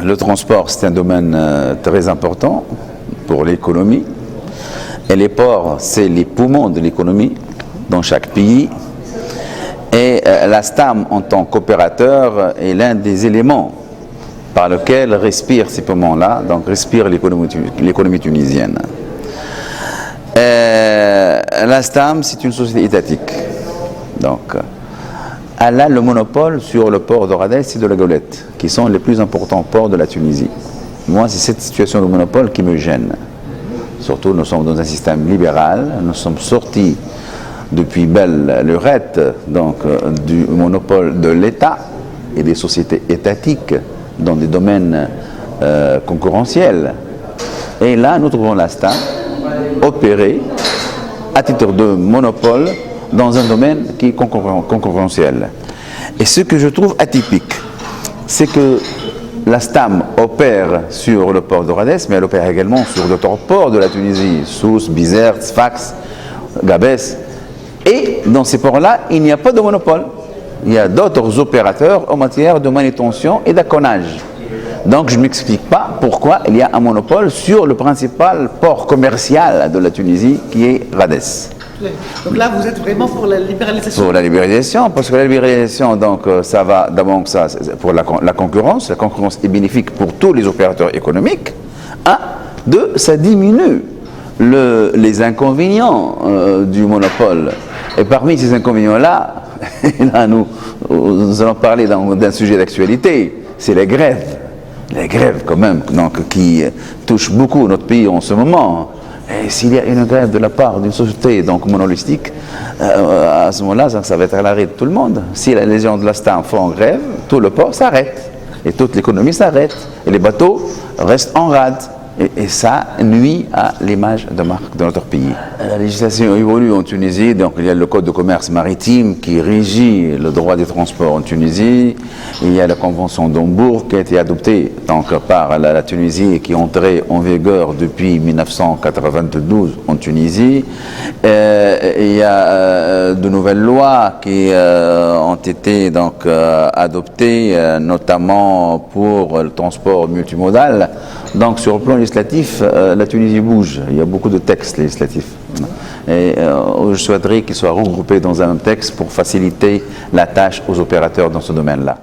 le transport, c'est un domaine très important pour l'économie. Et les ports, c'est les poumons de l'économie dans chaque pays. Et la STAM, en tant qu'opérateur, est l'un des éléments par lequel respire ces poumons-là, donc respire l'économie tunisienne. La STAM, c'est une société étatique. Donc, elle a le monopole sur le port d'Oradès et de la Golette, qui sont les plus importants ports de la Tunisie. Moi, c'est cette situation de monopole qui me gêne. Surtout, nous sommes dans un système libéral, nous sommes sortis depuis belle lurette donc, du monopole de l'État et des sociétés étatiques dans des domaines concurrentiels. Et là, nous trouvons la STAM opérer à titre de monopole dans un domaine qui est concurrentiel. Et ce que je trouve atypique, c'est que la STAM opère sur le port d'Oradès, mais elle opère également sur d'autres ports de la Tunisie, Sousse, Bizerte, Sfax, Gabès. Et dans ces ports-là, il n'y a pas de monopole. Il y a d'autres opérateurs en matière de manutention et d'accollage. Donc je ne m'explique pas pourquoi il y a un monopole sur le principal port commercial de la Tunisie, qui est Radès. Donc là, vous êtes vraiment pour la libéralisation? Pour la libéralisation, parce que la libéralisation, donc, ça va d'abord pour la concurrence. La concurrence est bénéfique pour tous les opérateurs économiques. Un, deux, ça diminue les inconvénients du monopole. Et parmi ces inconvénients-là, là, nous allons parler d'un sujet d'actualité, c'est les grèves. Les grèves, quand même, donc, qui touchent beaucoup notre pays en ce moment. Et s'il y a une grève de la part d'une société donc monolistique, à ce moment-là, ça va être à l'arrêt de tout le monde. Si les gens de la STAM font grève, tout le port s'arrête. Et toute l'économie s'arrête. Et les bateaux restent en rade. Et ça nuit à l'image de marque de notre pays. La législation évolue en Tunisie, donc il y a le code de commerce maritime qui régit le droit des transports en Tunisie. Il y a la convention d'Hambourg qui a été adoptée donc, par la Tunisie et qui est entrée en vigueur depuis 1992 en Tunisie. Il y a de nouvelles lois qui ont été donc, adoptées, notamment pour le transport multimodal. Donc sur le plan législatif, la Tunisie bouge. Il y a beaucoup de textes législatifs. Et je souhaiterais qu'ils soient regroupés dans un même texte pour faciliter la tâche aux opérateurs dans ce domaine-là.